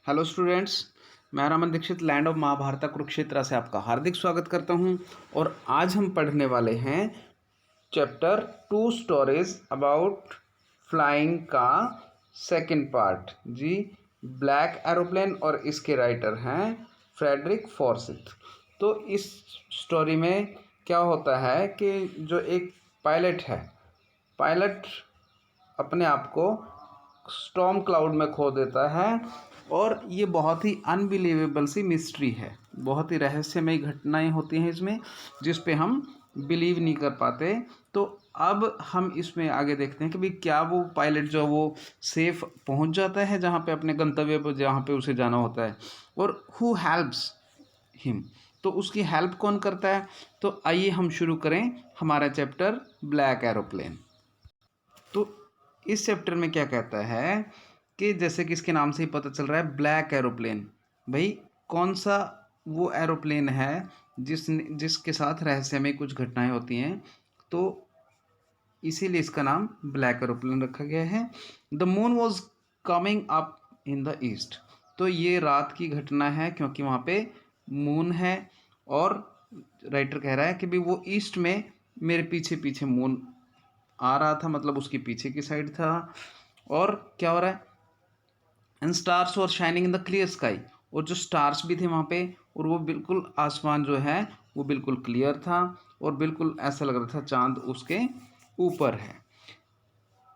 Hello students, मैं Raman Dixit land of Mahabharat Kurukshetra से आपका हार्दिक स्वागत करता हूं। और आज हम पढ़ने वाले हैं चैप्टर 2 स्टोरीज अबाउट फ्लाइंग का सेकंड पार्ट जी, ब्लैक एरोप्लेन। और इसके राइटर हैं फ्रेडरिक फॉर्सिथ। तो इस स्टोरी में क्या होता है कि जो एक पायलट है, पायलट अपने आप को स्टॉर्म क्लाउड में खो देता है। और ये बहुत ही अनबिलीवेबल सी मिस्ट्री है, बहुत ही रहस्यमय घटनाएं होती हैं इसमें, जिस पे हम बिलीव नहीं कर पाते। तो अब हम इसमें आगे देखते हैं कि भाई क्या वो पायलट जो वो सेफ पहुंच जाता है जहाँ पे अपने गंतव्य पर, जहाँ पे उसे जाना होता है, और हु हेल्प्स हिम, तो उसकी हेल्प कौन करता है। तो आइए हम शुरू करें हमारा चैप्टर ब्लैक एरोप्लेन। तो इस चैप्टर में क्या कहता है कि जैसे कि इसके नाम से ही पता चल रहा है ब्लैक एरोप्लेन, भाई कौन सा वो एरोप्लेन है जिसके साथ रहस्यमय कुछ घटनाएं होती हैं, तो इसीलिए इसका नाम ब्लैक एरोप्लेन रखा गया है। The moon was coming up in the east, तो ये रात की घटना है क्योंकि वहाँ पे मून है। और राइटर कह रहा है कि भाई वो ईस्ट में मेरे पीछे पीछे मून आ रहा था, मतलब उसके पीछे की साइड था। और क्या हो रहा है, and stars were shining in the clear sky, और जो स्टार्स भी थे वहाँ पे, और वो बिल्कुल आसमान जो है वो बिल्कुल क्लियर था, और बिल्कुल ऐसा लग रहा था चांद उसके ऊपर है।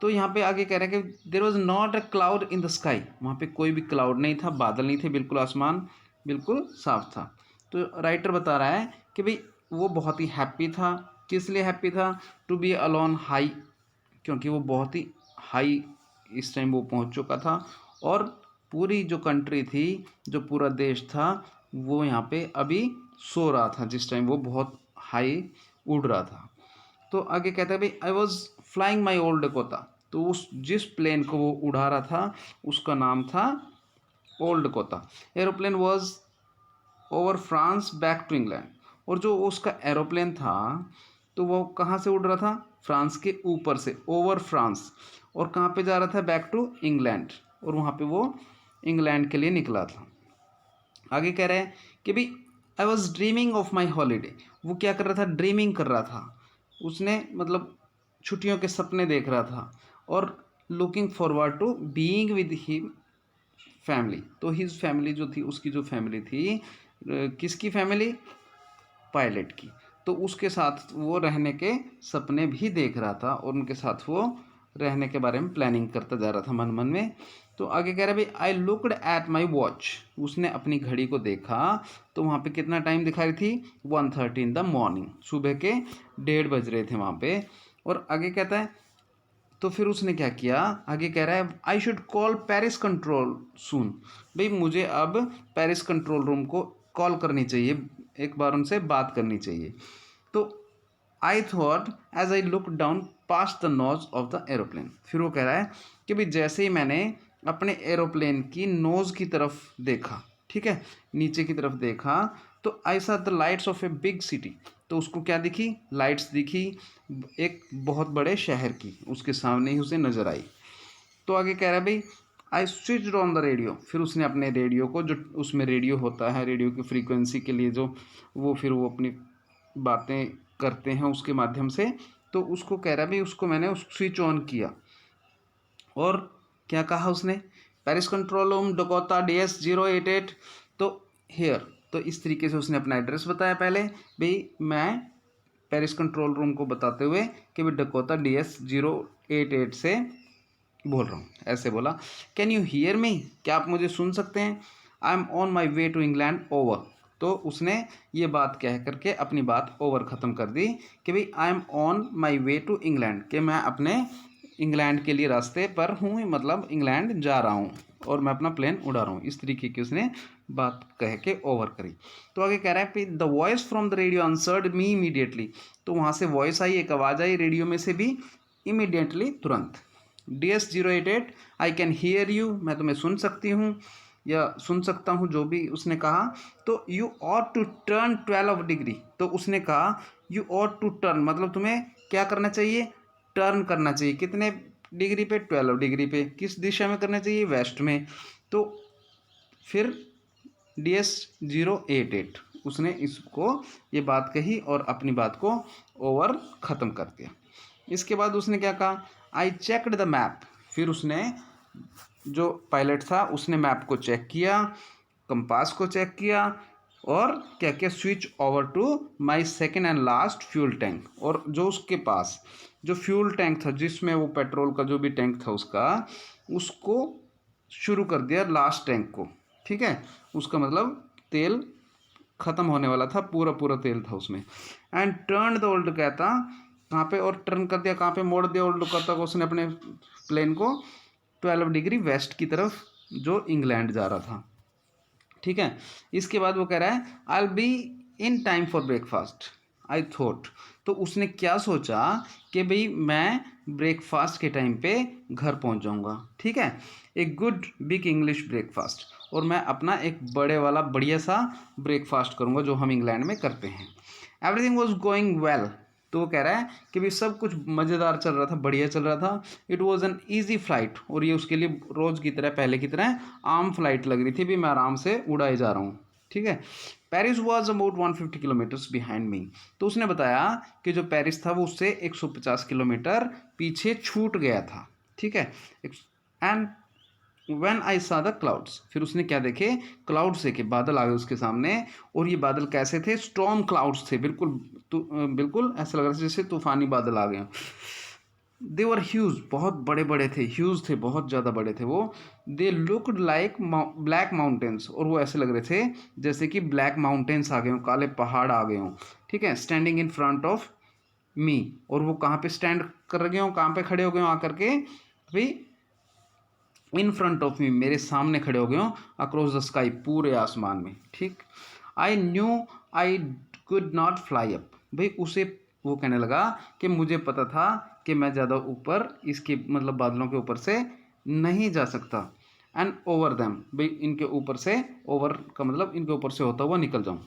तो यहाँ पे आगे कह रहा है कि there was not a cloud in the sky, वहाँ पे कोई भी क्लाउड नहीं था, बादल नहीं थे, बिल्कुल आसमान बिल्कुल साफ था। तो राइटर बता रहा है कि भाई वो बहुत ही हैप्पी था। किस लिए हैप्पी था? टू बी अलोन हाई, क्योंकि वो बहुत ही हाई इस टाइम वो पहुंच चुका था। और पूरी जो कंट्री थी, जो पूरा देश था, वो यहाँ पे अभी सो रहा था जिस टाइम वो बहुत हाई उड़ रहा था। तो आगे कहता है भाई I was flying my old Dakota, तो उस जिस प्लेन को वो उड़ा रहा था उसका नाम था Old Kota. Aeroplane was over France back to England, और जो उसका एरोप्लेन था तो वो कहाँ से उड़ रहा था? फ्रांस के ऊपर से, ओवर फ्रांस। और कहाँ पे जा रहा था? बैक टू इंग्लैंड, और वहाँ पे वो इंग्लैंड के लिए निकला था। आगे कह रहे हैं कि भाई I was dreaming of my holiday, वो क्या कर रहा था? ड्रीमिंग कर रहा था, उसने मतलब छुट्टियों के सपने देख रहा था। और looking forward to being with he family, तो हिज फैमिली जो थी, उसकी जो फैमिली थी, किसकी फैमिली? पायलट की। तो उसके साथ वो रहने के सपने भी देख रहा था, और उनके साथ वो रहने के बारे में प्लानिंग करता जा रहा था मन मन में। तो आगे कह रहा है भाई I looked at my watch, उसने अपनी घड़ी को देखा, तो वहाँ पे कितना टाइम दिखा रही थी? 1:30 इन द मॉर्निंग, सुबह के 1:30 बज रहे थे वहाँ पे। और आगे कहता है तो फिर उसने क्या किया? आगे कह रहा है I should call Paris control soon, भाई मुझे अब पेरिस कंट्रोल रूम को कॉल करनी चाहिए, एक बार उनसे बात करनी चाहिए। तो I thought as I look down past the nose of the aeroplane, फिर वो कह रहा है कि भाई जैसे ही मैंने अपने एरोप्लेन की नोज की तरफ देखा, ठीक है, नीचे की तरफ देखा, तो आई सा the lights off a big city, तो उसको क्या दिखी? लाइट्स दिखी एक बहुत बड़े शहर की, उसके सामने ही उसे नजर आई। तो आगे कह रहा है भाई I switched on the radio, फिर उसने अपने रेडियो को, जो उसमें रेडियो होता है, रेडियो की फ्रीक्वेंसी के लिए जो वो फिर वो अपनी बातें करते हैं उसके माध्यम से, तो उसको कह रहा है भाई उसको मैंने उस स्विच ऑन किया। और क्या कहा उसने? Paris control room Dakota DS 088, तो हेयर, तो इस तरीके से उसने अपना एड्रेस बताया पहले, भाई मैं पेरिस कंट्रोल रूम को बताते हुए कि भाई डकोटा DS 088 से बोल रहा हूँ, ऐसे बोला। कैन यू हियर मी, क्या आप मुझे सुन सकते हैं? I am on my way to England over, तो उसने ये बात कह करके अपनी बात ओवर ख़त्म कर दी कि भाई I am on my way to England, कि मैं अपने इंग्लैंड के लिए रास्ते पर हूँ, मतलब इंग्लैंड जा रहा हूँ और मैं अपना प्लेन उड़ा रहा हूँ, इस तरीके की उसने बात कह के ओवर करी। तो आगे कह रहा है the voice from the radio answered me immediately, तो वहाँ से वॉइस आई, एक आवाज़ आई रेडियो में से भी, इमीडिएटली, तुरंत। DS 088 I can hear you, मैं तुम्हें सुन सकती हूँ या सुन सकता हूँ, जो भी उसने कहा। तो you ought to turn 12 degree, तो उसने कहा यू ऑट टू टर्न, मतलब तुम्हें क्या करना चाहिए? टर्न करना चाहिए। कितने डिग्री पे? 12 डिग्री पे। किस दिशा में करना चाहिए? वेस्ट में। तो फिर DS-088 उसने इसको ये बात कही और अपनी बात को ओवर ख़त्म कर दिया। इसके बाद उसने क्या कहा, आई चेकड द मैप। फिर उसने जो पायलट था उसने मैप को चेक किया, कंपास को चेक किया और क्या क्या switch over to my second and last fuel tank. और जो उसके पास जो फ्यूल टैंक था जिसमें वो पेट्रोल का जो भी टैंक था उसको शुरू कर दिया लास्ट टैंक को। ठीक है, उसका मतलब तेल ख़त्म होने वाला था, पूरा पूरा तेल था उसमें। एंड टर्न द ओल्ड कहता कहाँ पे, और टर्न कर दिया कहाँ पे, मोड़ दिया ओल्ड कहता को उसने अपने प्लेन को 12 डिग्री वेस्ट की तरफ जो इंग्लैंड जा रहा था। ठीक है, इसके बाद वो कह रहा है I will be in time for breakfast I thought. तो उसने क्या सोचा कि भाई मैं ब्रेकफास्ट के टाइम पे घर पहुंच जाऊंगा। ठीक है, एक गुड बिग इंग्लिश ब्रेकफास्ट, और मैं अपना एक बड़े वाला बढ़िया सा ब्रेकफास्ट करूंगा जो हम इंग्लैंड में करते हैं। Everything was going well. तो वो कह रहा है कि भाई सब कुछ मज़ेदार चल रहा था, बढ़िया चल रहा था। It was an easy flight, और ये उसके लिए रोज़ की तरह पहले की तरह आम फ्लाइट लग रही थी, भी मैं आराम से उड़ाए जा रहा हूँ। ठीक है, Paris was about 150 kilometres behind me. तो उसने बताया कि जो पेरिस था वो उससे 150 किलोमीटर पीछे छूट गया था। ठीक है, एंड व्हेन आई सा द क्लाउड्स। फिर उसने क्या देखे, क्लाउड्स देखे, बादल आ गए उसके सामने। और ये बादल कैसे थे, स्टॉर्म क्लाउड्स थे, बिल्कुल बिल्कुल ऐसा लग रहा था जैसे तूफानी बादल आ गए। दे वर ह्यूज, बहुत बड़े बड़े थे, ह्यूज थे, बहुत ज़्यादा बड़े थे वो। They looked like black mountains, और वो ऐसे लग रहे थे जैसे कि ब्लैक माउंटेन्स आ गए हों, काले पहाड़ आ गए हों। ठीक है, स्टैंडिंग इन फ्रंट ऑफ मी। और वो कहाँ पे स्टैंड कर गए हों, कहाँ पे खड़े हो गए हों आकर के, भाई इन फ्रंट ऑफ मी, मेरे सामने खड़े हो गए हों, अक्रॉस द स्काई, पूरे आसमान में। ठीक, I knew I could not fly up. भाई उसे वो कहने लगा कि मुझे पता था कि मैं ज़्यादा ऊपर इसके मतलब बादलों के ऊपर से नहीं जा सकता। एंड ओवर दैम, भाई इनके ऊपर से, ओवर का मतलब इनके ऊपर से होता हुआ निकल जाऊँ।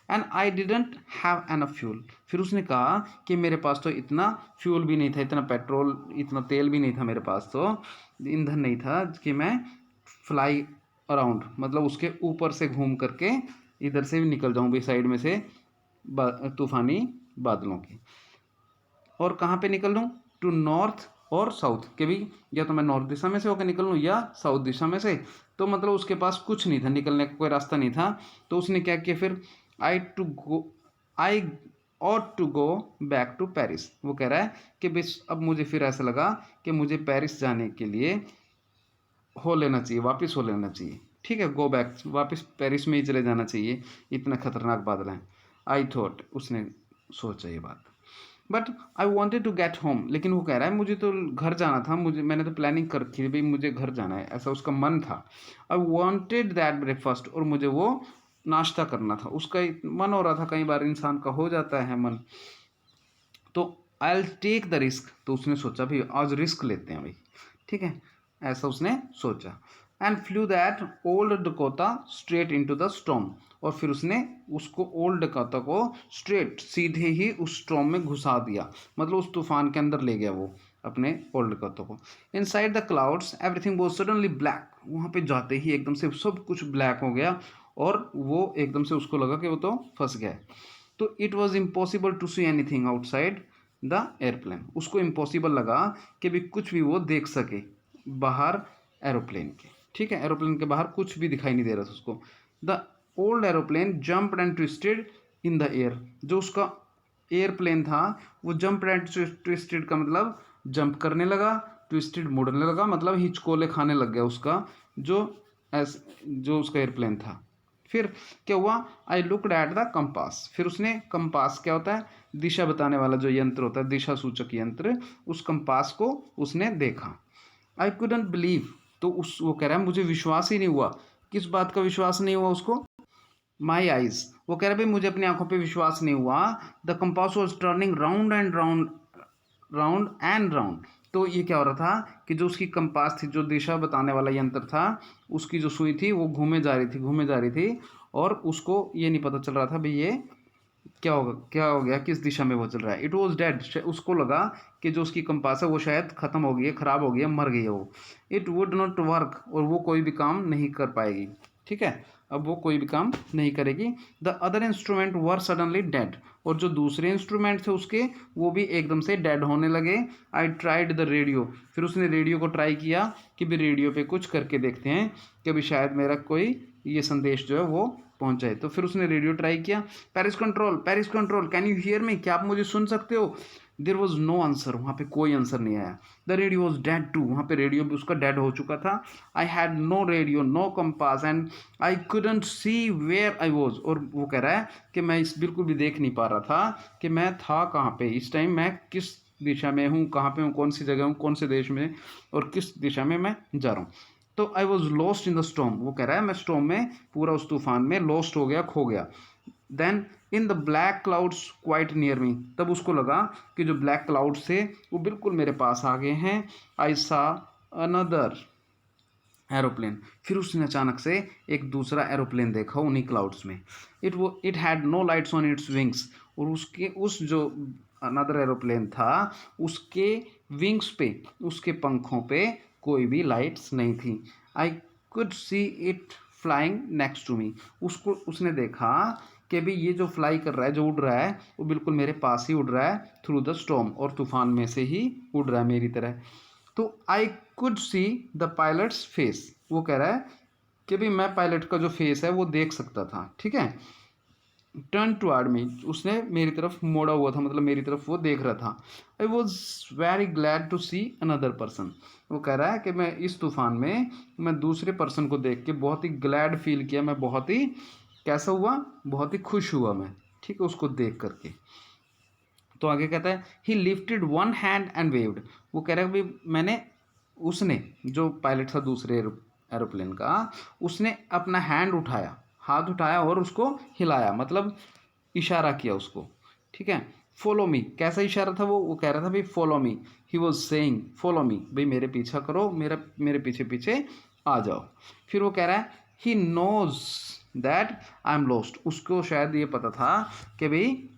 And I didn't have enough fuel. फिर उसने कहा कि मेरे पास तो इतना फ्यूल भी नहीं था, इतना पेट्रोल, इतना तेल भी नहीं था मेरे पास, तो ईंधन नहीं था कि मैं फ्लाई अराउंड, मतलब उसके ऊपर से घूम करके इधर से भी निकल जाऊँ भी साइड में से तूफानी बादलों की। और कहाँ पे निकल लूँ, टू नॉर्थ और साउथ, के भी या तो मैं नॉर्थ दिशा में से होकर निकल लूँ या साउथ दिशा में से। तो मतलब उसके पास कुछ नहीं था, निकलने का कोई रास्ता नहीं था। तो उसने क्या किया फिर, I ought to go back to Paris. वो कह रहा है कि बस अब मुझे फिर ऐसा लगा कि मुझे पेरिस जाने के लिए हो लेना चाहिए, वापस हो लेना चाहिए। ठीक है, गो बैक, वापस पेरिस में ही चले जाना चाहिए, इतना खतरनाक बादल हैं। आई थॉट, उसने सोचा ये बात। But I wanted to get home. लेकिन वो कह रहा है मुझे तो घर जाना था, मैंने तो प्लानिंग कर रखी थी भाई मुझे घर जाना है, ऐसा उसका मन था। आई वॉन्टेड दैट ब्रेकफास्ट, और मुझे वो नाश्ता करना था। उसका मन हो रहा था, कई बार इंसान का हो जाता है मन। तो I will take the risk. तो उसने सोचा भाई आज रिस्क लेते हैं भाई। ठीक है, ऐसा उसने सोचा। And flu that old Dakota straight into the storm. और फिर उसने उसको ओल्ड डकोटा को स्ट्रेट सीधे ही उस स्टॉर्म में घुसा दिया, मतलब उस तूफान के अंदर ले गया वो अपने ओल्ड डकोटा को। Inside the clouds everything was suddenly black. वहाँ पे जाते ही एकदम से सब कुछ ब्लैक हो गया, और वो एकदम से उसको लगा कि वो तो फंस गया है। तो it was impossible to see anything outside the airplane. उसको इम्पॉसिबल लगा कि भी कुछ भी वो देख सके बाहर एरोप्लेन के। ठीक है, एरोप्लेन के बाहर कुछ भी दिखाई नहीं दे रहा था उसको। The old aeroplane jumped and twisted in the air. जो उसका एयरप्लेन था वो जंप एंड ट्विस्टेड का मतलब जंप करने लगा, ट्विस्टेड मुड़ने लगा, मतलब हिचकोले खाने लग गया उसका जो उसका एयरप्लेन था। फिर क्या हुआ, I looked at the compass. फिर उसने कंपास क्या होता है, दिशा बताने वाला जो यंत्र होता है, दिशा सूचक यंत्र, उस कंपास को उसने देखा। I couldn't believe. तो वो कह रहा है मुझे विश्वास ही नहीं हुआ। किस बात का विश्वास नहीं हुआ उसको, माई आइज। वो कह रहा है भाई मुझे अपनी आंखों पे विश्वास नहीं हुआ। The compass was turning round and round, round and round. तो ये क्या हो रहा था कि जो उसकी कंपास थी, जो दिशा बताने वाला यंत्र था, उसकी जो सुई थी वो घूमे जा रही थी, और उसको ये नहीं पता चल रहा था भाई ये क्या हो गया, किस दिशा में वो चल रहा है। इट वॉज डेड, उसको लगा कि जो उसकी कंपास है वो शायद ख़त्म हो गई है, ख़राब हो गई है, मर गई है वो। इट वुड नॉट वर्क, और वो कोई भी काम नहीं कर पाएगी। ठीक है, अब वो कोई भी काम नहीं करेगी। The other instrument were suddenly dead, और जो दूसरे इंस्ट्रूमेंट थे उसके वो भी एकदम से डेड होने लगे। आई ट्राइड द रेडियो, फिर उसने रेडियो को ट्राई किया कि भी रेडियो पे कुछ करके देखते हैं कि अभी शायद मेरा कोई ये संदेश जो है वो पहुंच जाए। तो फिर उसने रेडियो ट्राई किया। Paris control, can you hear me, क्या आप मुझे सुन सकते हो। देर वॉज नो आंसर, वहाँ पे कोई आंसर नहीं आया। The radio was dead too, वहाँ पे रेडियो भी उसका डेड हो चुका था। I had no radio, no compass, and I couldn't see where I was, और वो कह रहा है कि मैं इस बिल्कुल भी देख नहीं पा रहा था कि मैं था कहाँ पे, इस टाइम मैं किस दिशा में हूँ, कहाँ पे हूँ, कौन सी जगह हूँ, कौन से देश में, और किस दिशा में मैं जा रहा हूँ। तो I was lost in the storm, वो कह रहा है मैं स्टॉर्म में, पूरा उस तूफान में लॉस्ट हो गया, खो गया। Then in the black clouds quite near me, तब उसको लगा कि जो ब्लैक क्लाउड्स थे वो बिल्कुल मेरे पास आ गए हैं। आई सा अनदर एरोप्लेन, फिर उसने अचानक से एक दूसरा एरोप्लेन देखा उन्हीं क्लाउड्स में। It had no lights on its wings, और उसके उस जो अनदर एरोप्लेन था उसके विंग्स पे, उसके पंखों पे कोई भी लाइट्स नहीं थी। I could see it flying next to me, उसको उसने देखा कि भी ये जो फ्लाई कर रहा है, जो उड़ रहा है, वो बिल्कुल मेरे पास ही उड़ रहा है, थ्रू द स्टॉर्म, और तूफान में से ही उड़ रहा है मेरी तरह। तो आई could see the pilots face, वो कह रहा है कि भी मैं पायलट का जो फेस है वो देख सकता था। ठीक है, टर्न टुवर्ड मी, उसने मेरी तरफ मोड़ा हुआ था, मतलब मेरी तरफ वो देख रहा था। I was very glad to see another person, वो कह रहा है कि मैं इस तूफान में मैं दूसरे पर्सन को देख के बहुत ही ग्लैड फील किया, मैं बहुत ही कैसा हुआ, बहुत ही खुश हुआ मैं। ठीक है, उसको देख करके। तो आगे कहता है ही lifted one hand and waived, वो कह रहा है भाई मैंने, उसने जो पायलट था दूसरे एरोप्लेन का, उसने अपना हैंड उठाया, हाथ उठाया और उसको हिलाया, मतलब इशारा किया उसको। ठीक है, फॉलो मी, कैसा इशारा था वो कह रहा था भाई follow me, he was saying follow me, भाई मेरे पीछा करो, मेरे पीछे पीछे आ जाओ। फिर वो कह रहा है he knows that I am lost, उसको शायद ये पता था कि भाई,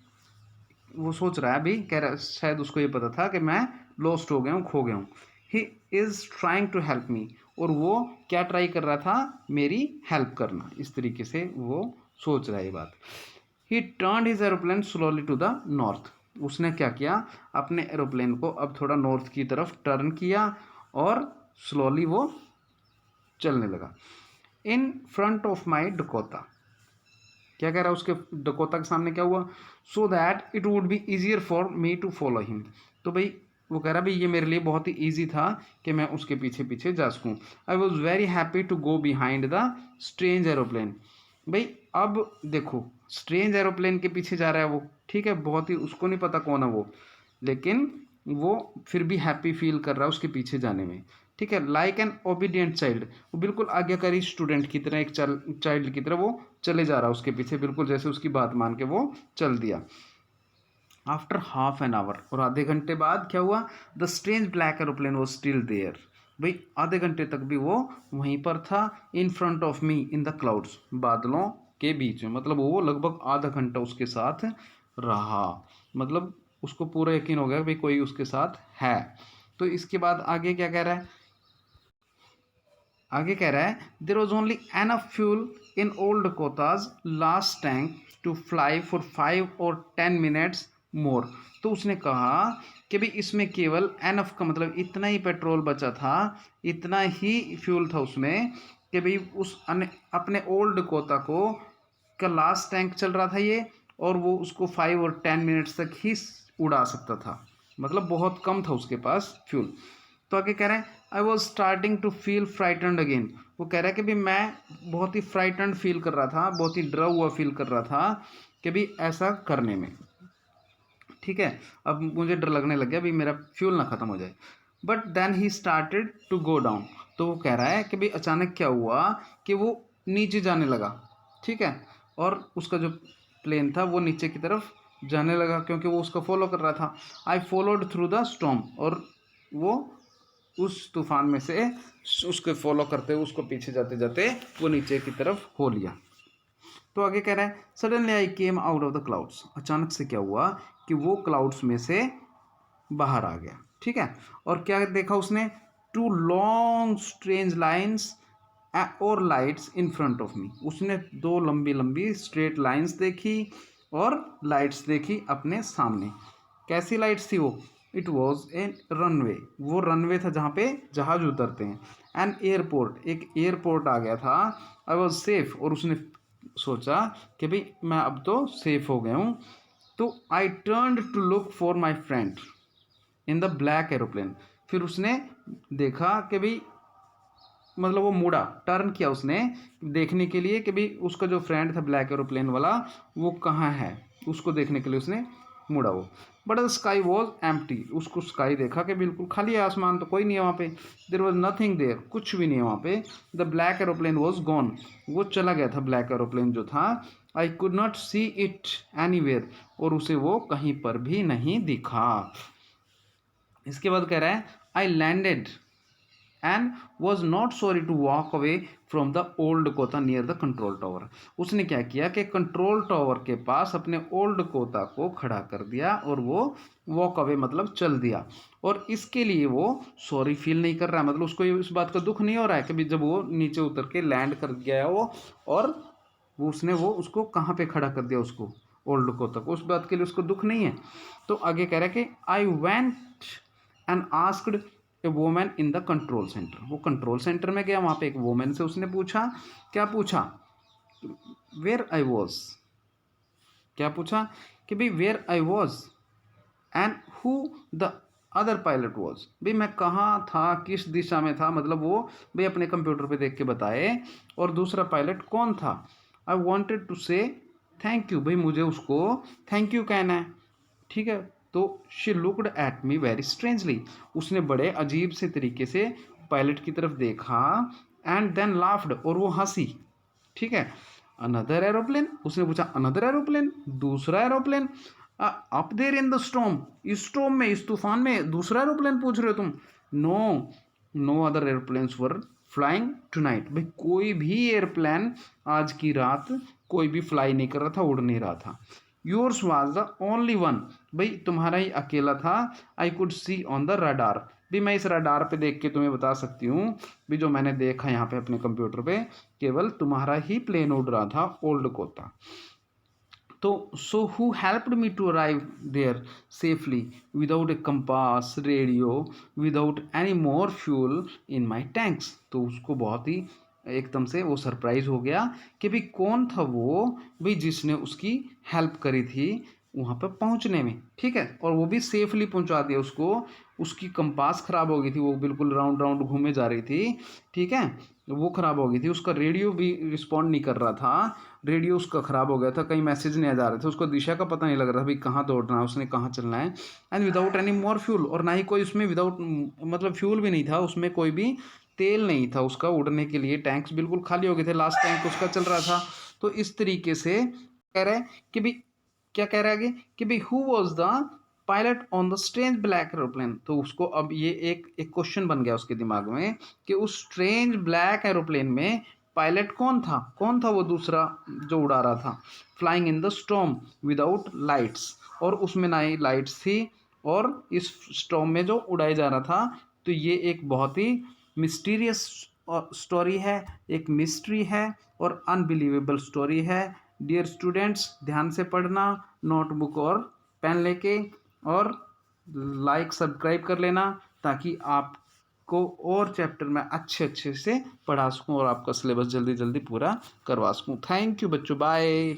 वो सोच रहा है अभी, कह रहा शायद उसको ये पता था कि मैं लॉस्ट हो गया हूँ, खो गया हूँ। He is trying to help me, और वो क्या ट्राई कर रहा था, मेरी हेल्प करना, इस तरीके से वो सोच रहा है ये बात। He turn his aeroplane slowly to the north, उसने क्या किया, अपने एरोप्लेन को अब थोड़ा नॉर्थ की तरफ टर्न किया और स्लोली वो चलने लगा। इन फ्रंट ऑफ माई डकोता, क्या कह रहा है उसके डकोता के सामने क्या हुआ, so that it would be easier for me to follow him, तो भाई वो कह रहा भाई ये मेरे लिए बहुत ही ईजी था कि मैं उसके पीछे पीछे जा सकूँ। I was very happy to go behind the strange aeroplane, भाई अब देखो स्ट्रेंज एरोप्लेन के पीछे जा रहा है वो, ठीक है, बहुत ही, उसको नहीं पता कौन है वो, लेकिन वो फिर भी हैप्पी फील कर रहा है उसके पीछे जाने में। ठीक है, लाइक एन ओबीडियंट चाइल्ड, वो बिल्कुल आज्ञाकारी स्टूडेंट की तरह, एक चाइल्ड की तरह वो चले जा रहा है उसके पीछे, बिल्कुल जैसे उसकी बात मान के वो चल दिया। आफ्टर हाफ एन आवर, और आधे घंटे बाद क्या हुआ, the strange black aeroplane was still there, भाई आधे घंटे तक भी वो वहीं पर था। In front of me in the clouds, बादलों के बीच में, मतलब वो लगभग आधा घंटा उसके साथ रहा, मतलब उसको पूरा यकीन हो गया भाई कोई उसके साथ है। तो इसके बाद आगे क्या कह रहा है, आगे कह रहा है there was only enough fuel in old कोताज last tank to fly for 5 और 10 मिनट्स मोर, तो उसने कहा कि भाई इसमें केवल एनफ का मतलब इतना ही पेट्रोल बचा था, इतना ही फ्यूल था उसमें कि भाई उस अपने ओल्ड कोता को का लास्ट टैंक चल रहा था ये, और वो उसको 5 और 10 मिनट्स तक ही उड़ा सकता था, मतलब बहुत कम था उसके पास फ्यूल। तो आगे कह रहे हैं I was starting to feel frightened again, वो कह रहा है कि भाई मैं बहुत ही फ्राइटन्ड फील कर रहा था, बहुत ही डरा हुआ फील कर रहा था कि भाई ऐसा करने में। ठीक है, अब मुझे डर लगने लग गया भाई मेरा फ्यूल ना ख़त्म हो जाए। But then he started to go down, तो वो कह रहा है कि भाई अचानक क्या हुआ कि वो नीचे जाने लगा। ठीक है, और उसका जो प्लेन था वो नीचे की तरफ जाने लगा क्योंकि वो उसका फॉलो कर रहा था। I followed through the storm, और वो उस तूफान में से उसके फॉलो करते हुए उसको पीछे जाते जाते वो नीचे की तरफ हो लिया। तो आगे कह रहा है suddenly I came out of the clouds, अचानक से क्या हुआ कि वो क्लाउड्स में से बाहर आ गया, ठीक है। और क्या देखा उसने, टू लॉन्ग स्ट्रेंज लाइन्स और लाइट्स इन फ्रंट ऑफ मी, उसने दो लंबी लंबी स्ट्रेट लाइन्स देखी और लाइट्स देखी अपने सामने। कैसी लाइट्स थी वो, इट वॉज ए रनवे, वो रनवे था जहाँ पे जहाज उतरते हैं। एन एयरपोर्ट, एक एयरपोर्ट आ गया था। आई वॉज सेफ, और उसने सोचा कि भाई मैं अब तो सेफ हो गया हूँ। तो I turn to look for my friend in the black aeroplane, फिर उसने देखा कि भाई मतलब वो मुड़ा, टर्न किया उसने देखने के लिए कि भाई उसका जो फ्रेंड था ब्लैक एरोप्लेन वाला वो कहाँ है, उसको देखने के लिए उसने मुड़ा वो। But the sky was empty, उसको स्काई देखा कि बिल्कुल खाली है, आसमान तो कोई नहीं है वहाँ पे। देयर वॉज नथिंग देयर, कुछ भी नहीं है वहाँ पे। The black aeroplane was gone, वो चला गया था ब्लैक एरोप्लेन जो था। I could not see it anywhere, और उसे वो कहीं पर भी नहीं दिखा। इसके बाद कह रहा है I landed and was not sorry to walk away from the Old Kota near the control tower. उसने क्या किया कि कंट्रोल टावर के पास अपने ओल्ड कोता को खड़ा कर दिया और वो वॉक अवे मतलब चल दिया। और इसके लिए वो सॉरी फील नहीं कर रहा है, मतलब उसको इस बात का दुख नहीं हो रहा है कि जब वो नीचे उतर के लैंड कर गया वो, और वो उसने वो उसको कहाँ पे खड़ा कर दिया, उसको ओल्ड कोता को, उस बात के लिए उसको दुख नहीं है। तो आगे कह रहा है कि I went and asked A woman in the control centre, वो कंट्रोल सेंटर में गया, वहाँ पे एक वोमैन से उसने पूछा, क्या पूछा, वेयर आई वॉज, क्या पूछा कि भाई where I was and who the other pilot was, भाई मैं कहाँ था, किस दिशा में था, मतलब वो भाई अपने कंप्यूटर पे देख के बताए, और दूसरा पायलट कौन था। आई वॉन्टेड टू से थैंक यू, भाई मुझे उसको थैंक यू कहना है, ठीक है। तो she looked at me very strangely, उसने बड़े अजीब से तरीके से पायलट की तरफ देखा। एंड देन लाफ्ड, और वो हंसी, ठीक है। अनदर एरोप्लेन, उसने पूछा अनदर एरोप्लेन, दूसरा aeroplane, up there in the storm, इस स्टॉर्म में, इस तूफान में दूसरा एरोप्लेन पूछ रहे हो तुम। No, no other aeroplanes were flying tonight, भाई कोई भी एयरप्लेन आज की रात कोई भी फ्लाई नहीं कर रहा था, उड़ नहीं रहा था। Yours was the only one, भाई तुम्हारा ही अकेला था। आई could C on the radar, भी मैं इस रडार पे देख के तुम्हें बता सकती हूँ, भी जो मैंने देखा यहाँ पे अपने कंप्यूटर पे, केवल तुम्हारा ही प्लेन उड़ रहा था, ओल्ड कोता। तो so who helped me to arrive there safely without a compass radio without any more fuel in my tanks. तो उसको बहुत ही एकदम से वो सरप्राइज हो गया कि भाई कौन था वो, भाई जिसने उसकी हेल्प करी थी वहाँ पर पहुँचने में, ठीक है। और वो भी सेफली पहुँचा दिया उसको, उसकी कंपास ख़राब हो गई थी, वो बिल्कुल राउंड राउंड घूमे जा रही थी, ठीक है, वो ख़राब हो गई थी। उसका रेडियो भी रिस्पॉन्ड नहीं कर रहा था, रेडियो उसका ख़राब हो गया था, कहीं मैसेज नहीं आ जा रहे थे, उसको दिशा का पता नहीं लग रहा था भाई कहाँ दौड़ना है, उसने कहाँ चलना है। And without any more fuel, और ना ही कोई उसमें विदाउट मतलब फ्यूल भी नहीं था, उसमें कोई भी तेल नहीं था उसका उड़ने के लिए, टैंक्स बिल्कुल खाली हो गए थे, लास्ट टैंक उसका चल रहा था। तो इस तरीके से कह रहा है कि भाई क्या कह रहा है आगे कि भाई who was the pilot on the strange black aeroplane. तो उसको अब ये एक क्वेश्चन बन गया उसके दिमाग में कि उस स्ट्रेंज ब्लैक एरोप्लेन में पायलट कौन था वो दूसरा जो उड़ा रहा था। Flying in the storm without lights, और उसमें ना ही लाइट्स थी, और इस स्टॉर्म में जो उड़ाया जा रहा था। तो ये एक बहुत ही मिस्टीरियस स्टोरी है, एक मिस्ट्री है और अनबिलीवेबल स्टोरी है। डियर स्टूडेंट्स, ध्यान से पढ़ना, नोटबुक और पेन लेके, और लाइक सब्सक्राइब कर लेना ताकि आपको और चैप्टर में अच्छे से पढ़ा सकूँ और आपका सिलेबस जल्दी जल्दी पूरा करवा सकूँ। थैंक यू बच्चों, बाय।